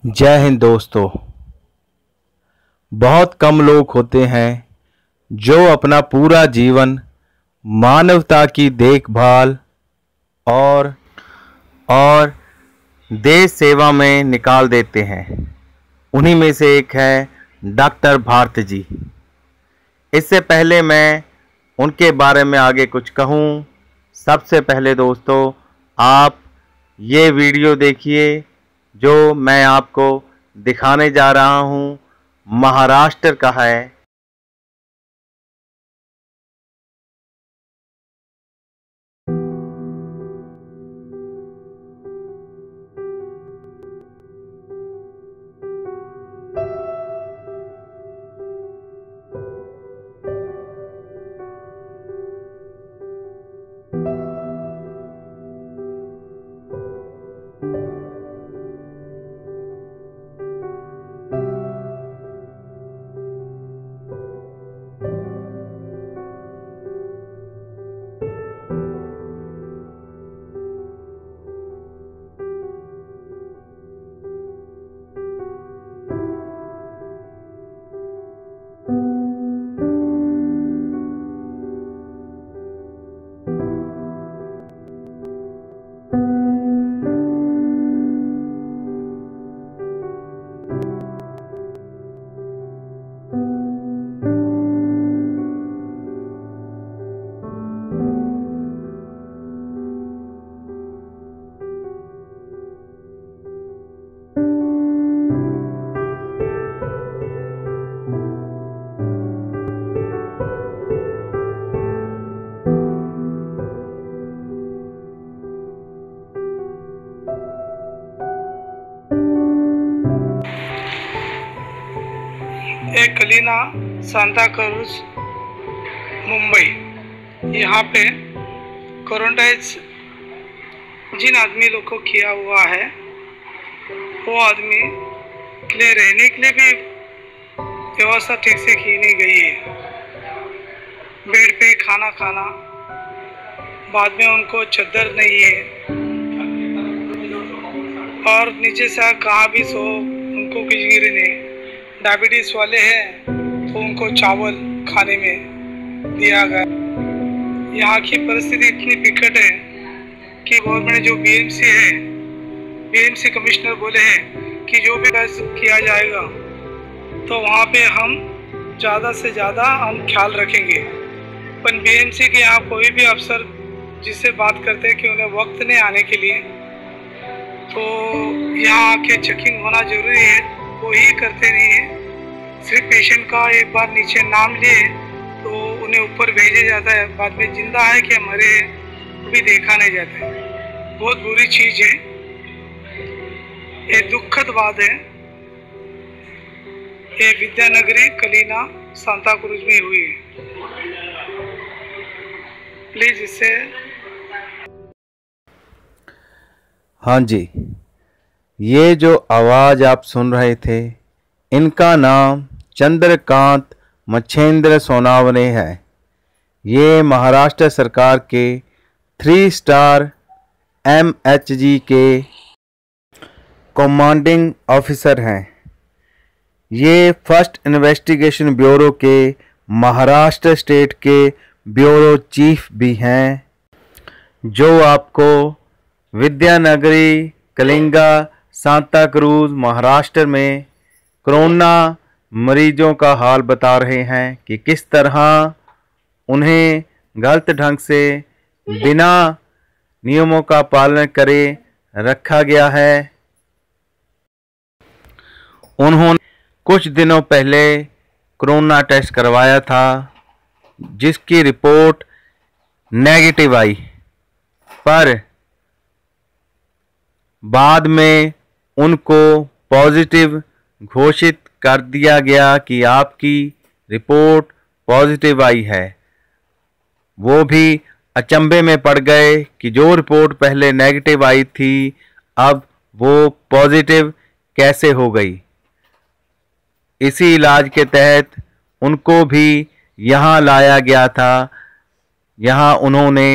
जय हिंद दोस्तों। बहुत कम लोग होते हैं जो अपना पूरा जीवन मानवता की देखभाल और देश सेवा में निकाल देते हैं। उन्हीं में से एक है डॉक्टर भारती जी। इससे पहले मैं उनके बारे में आगे कुछ कहूँ, सबसे पहले दोस्तों आप ये वीडियो देखिए जो मैं आपको दिखाने जा रहा हूँ, महाराष्ट्र का है। एक कलीना सांता क्रूज मुंबई, यहाँ पे क्वारंटाइन जिन आदमी लोग को किया हुआ है वो आदमी के लिए रहने के लिए भी व्यवस्था ठीक से की नहीं गई है। बेड पे खाना खाना, बाद में उनको चद्दर नहीं है और नीचे से कहाँ भी सो उनको कुछ गिरे नहीं। डायबिटीज वाले हैं तो उनको चावल खाने में दिया गया। यहाँ की परिस्थिति इतनी विकट है कि गवर्नमेंट जो बीएमसी कमिश्नर बोले हैं कि जो भी किया जाएगा तो वहाँ पे हम ज़्यादा से ज़्यादा हम ख्याल रखेंगे। पर बीएमसी के यहाँ कोई भी अफसर जिससे बात करते हैं कि उन्हें वक्त नहीं आने के लिए, तो यहाँ आके चेकिंग होना जरूरी है, वो ही करते नहीं है। सिर्फ पेशेंट का एक बार नीचे नाम लिए तो उन्हें ऊपर भेजा जाता है, बाद में जिंदा है कि मरे भी देखा नहीं जाता है। बहुत बुरी चीज़ है, ये दुखद बात है। ये विद्यानगरी कलीना सांता क्रूज में हुई है। प्लीज इससे हाँ जी, ये जो आवाज़ आप सुन रहे थे इनका नाम चंद्रकांत मच्छेंद्र सोनावने है। ये महाराष्ट्र सरकार के 3 स्टार MHG के कमांडिंग ऑफिसर हैं। ये फर्स्ट इन्वेस्टिगेशन ब्यूरो के महाराष्ट्र स्टेट के ब्यूरो चीफ भी हैं, जो आपको विद्यानगरी कलिंगा सांता क्रूज महाराष्ट्र में कोरोना मरीजों का हाल बता रहे हैं कि किस तरह उन्हें गलत ढंग से बिना नियमों का पालन करे रखा गया है। उन्होंने कुछ दिनों पहले कोरोना टेस्ट करवाया था जिसकी रिपोर्ट नेगेटिव आई, पर बाद में उनको पॉजिटिव घोषित कर दिया गया कि आपकी रिपोर्ट पॉजिटिव आई है। वो भी अचंभे में पड़ गए कि जो रिपोर्ट पहले नेगेटिव आई थी अब वो पॉजिटिव कैसे हो गई। इसी इलाज के तहत उनको भी यहाँ लाया गया था। यहाँ उन्होंने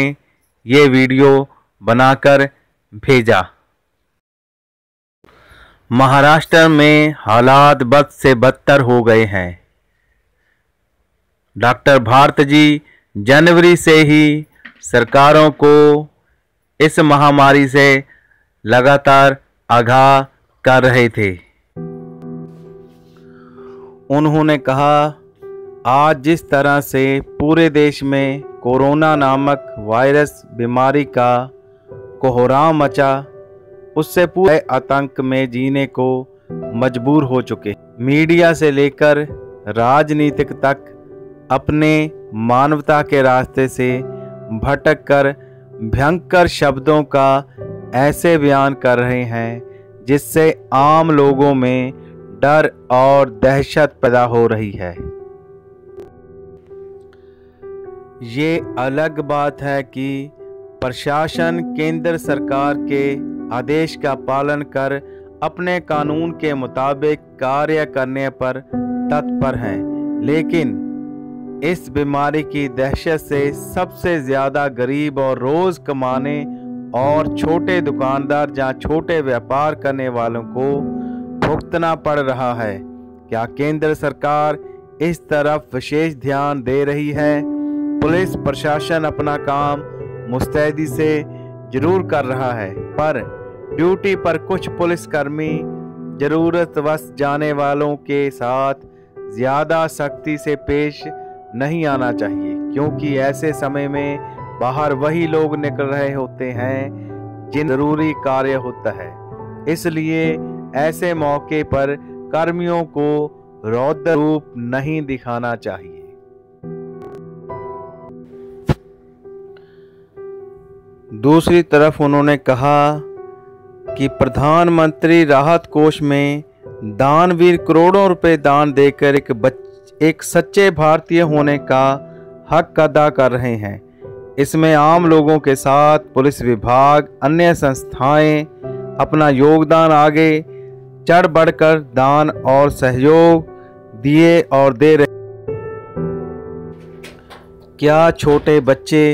ये वीडियो बनाकर भेजा। महाराष्ट्र में हालात बद से बदतर हो गए हैं। डॉक्टर भारत जी जनवरी से ही सरकारों को इस महामारी से लगातार आगाह कर रहे थे। उन्होंने कहा, आज जिस तरह से पूरे देश में कोरोना नामक वायरस बीमारी का कोहराम मचा, उससे पूरे आतंक में जीने को मजबूर हो चुके। मीडिया से लेकर राजनीतिक तक अपने मानवता के रास्ते से भटक कर भयंकर शब्दों का ऐसे बयान कर रहे हैं जिससे आम लोगों में डर और दहशत पैदा हो रही है। ये अलग बात है कि प्रशासन केंद्र सरकार के आदेश का पालन कर अपने कानून के मुताबिक कार्य करने पर तत्पर हैं, लेकिन इस बीमारी की दहशत से सबसे ज्यादा गरीब और रोज कमाने और छोटे दुकानदार जहां छोटे व्यापार करने वालों को भुगतना पड़ रहा है। क्या केंद्र सरकार इस तरफ विशेष ध्यान दे रही है? पुलिस प्रशासन अपना काम मुस्तैदी से जरूर कर रहा है, पर ड्यूटी पर कुछ पुलिसकर्मी जरूरतवश जाने वालों के साथ ज्यादा सख्ती से पेश नहीं आना चाहिए, क्योंकि ऐसे समय में बाहर वही लोग निकल रहे होते हैं जिन जरूरी कार्य होता है। इसलिए ऐसे मौके पर कर्मियों को रौद्र रूप नहीं दिखाना चाहिए। दूसरी तरफ उन्होंने कहा कि प्रधानमंत्री राहत कोष में दानवीर करोड़ों रुपए दान देकर एक सच्चे भारतीय होने का हक अदा कर रहे हैं। इसमें आम लोगों के साथ पुलिस विभाग, अन्य संस्थाएं अपना योगदान आगे चढ़ बढ़कर दान और सहयोग दिए और दे रहे। क्या छोटे बच्चे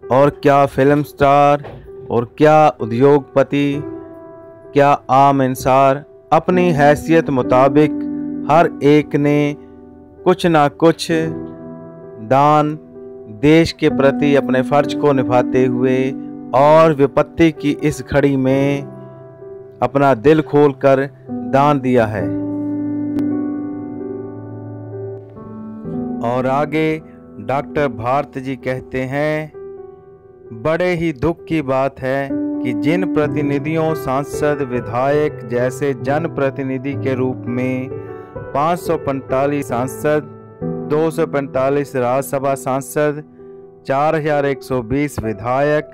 और क्या फिल्म स्टार और क्या उद्योगपति, क्या आम इंसान, अपनी हैसियत मुताबिक हर एक ने कुछ ना कुछ दान देश के प्रति अपने फर्ज को निभाते हुए और विपत्ति की इस घड़ी में अपना दिल खोलकर दान दिया है। और आगे डॉक्टर भारत जी कहते हैं, बड़े ही दुख की बात है कि जिन प्रतिनिधियों, सांसद, विधायक जैसे जनप्रतिनिधि के रूप में 545 सांसद, 245 राज्यसभा सांसद, 4120 विधायक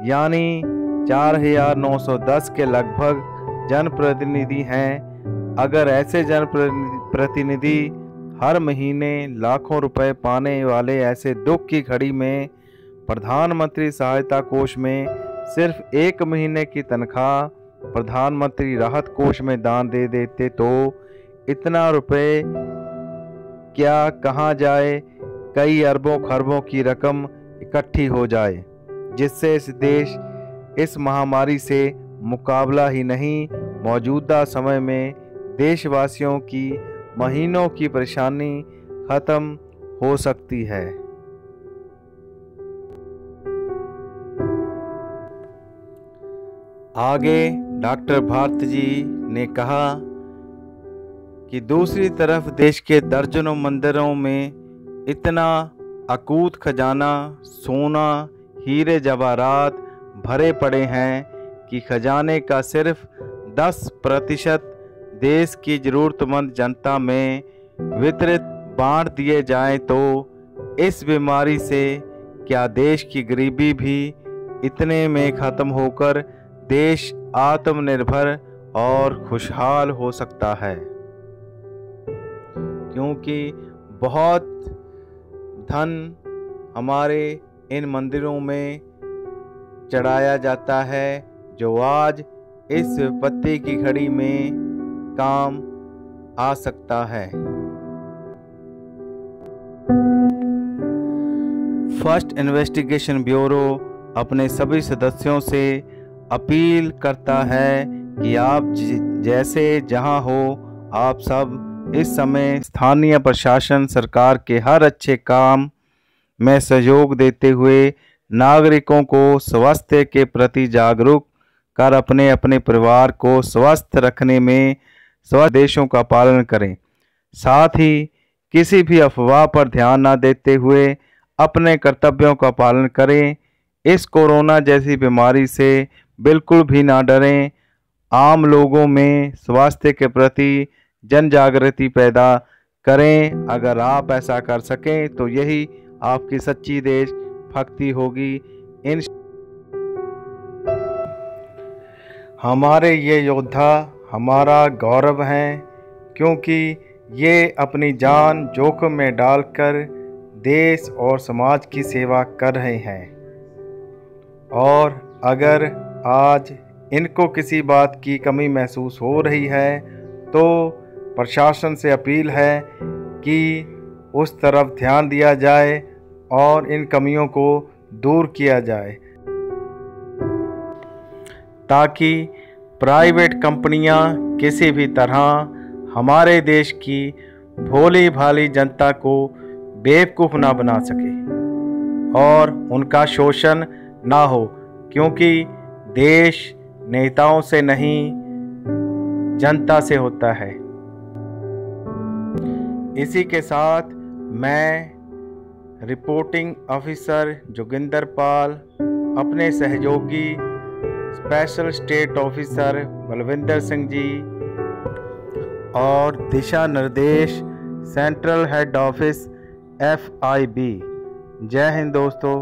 यानी 4910 के लगभग जनप्रतिनिधि हैं, अगर ऐसे जनप्रतिनिधि हर महीने लाखों रुपए पाने वाले ऐसे दुख की घड़ी में प्रधानमंत्री सहायता कोष में सिर्फ 1 महीने की तनख्वाह प्रधानमंत्री राहत कोष में दान दे देते तो इतना रुपए क्या कहाँ जाए, कई अरबों खरबों की रकम इकट्ठी हो जाए, जिससे इस देश इस महामारी से मुकाबला ही नहीं, मौजूदा समय में देशवासियों की महीनों की परेशानी खत्म हो सकती है। आगे डॉक्टर भारत जी ने कहा कि दूसरी तरफ देश के दर्जनों मंदिरों में इतना अकूत खजाना, सोना, हीरे जवाहरात भरे पड़े हैं कि खजाने का सिर्फ 10% देश की ज़रूरतमंद जनता में वितरित बांट दिए जाएं तो इस बीमारी से क्या देश की गरीबी भी इतने में ख़त्म होकर देश आत्मनिर्भर और खुशहाल हो सकता है? क्योंकि बहुत धन हमारे इन मंदिरों में चढ़ाया जाता है जो आज इस विपत्ति की घड़ी में काम आ सकता है। फर्स्ट इन्वेस्टिगेशन ब्यूरो अपने सभी सदस्यों से अपील करता है कि आप जैसे जहां हो, आप सब इस समय स्थानीय प्रशासन सरकार के हर अच्छे काम में सहयोग देते हुए नागरिकों को स्वास्थ्य के प्रति जागरूक कर अपने अपने परिवार को स्वस्थ रखने में स्वस्थ देशों का पालन करें। साथ ही किसी भी अफवाह पर ध्यान न देते हुए अपने कर्तव्यों का पालन करें। इस कोरोना जैसी बीमारी से बिल्कुल भी ना डरें। आम लोगों में स्वास्थ्य के प्रति जन जागृति पैदा करें। अगर आप ऐसा कर सकें तो यही आपकी सच्ची देशभक्ति होगी। हमारे ये योद्धा हमारा गौरव हैं, क्योंकि ये अपनी जान जोखिम में डालकर देश और समाज की सेवा कर रहे हैं। और अगर आज इनको किसी बात की कमी महसूस हो रही है तो प्रशासन से अपील है कि उस तरफ ध्यान दिया जाए और इन कमियों को दूर किया जाए, ताकि प्राइवेट कंपनियां किसी भी तरह हमारे देश की भोली भाली जनता को बेवकूफ़ ना बना सके और उनका शोषण ना हो, क्योंकि देश नेताओं से नहीं जनता से होता है। इसी के साथ मैं रिपोर्टिंग ऑफिसर जोगिंदर पाल अपने सहयोगी special state officer Balvinder Singh ji और दिशा निर्देश सेंट्रल हेड ऑफिस FIB। जय हिंद दोस्तों।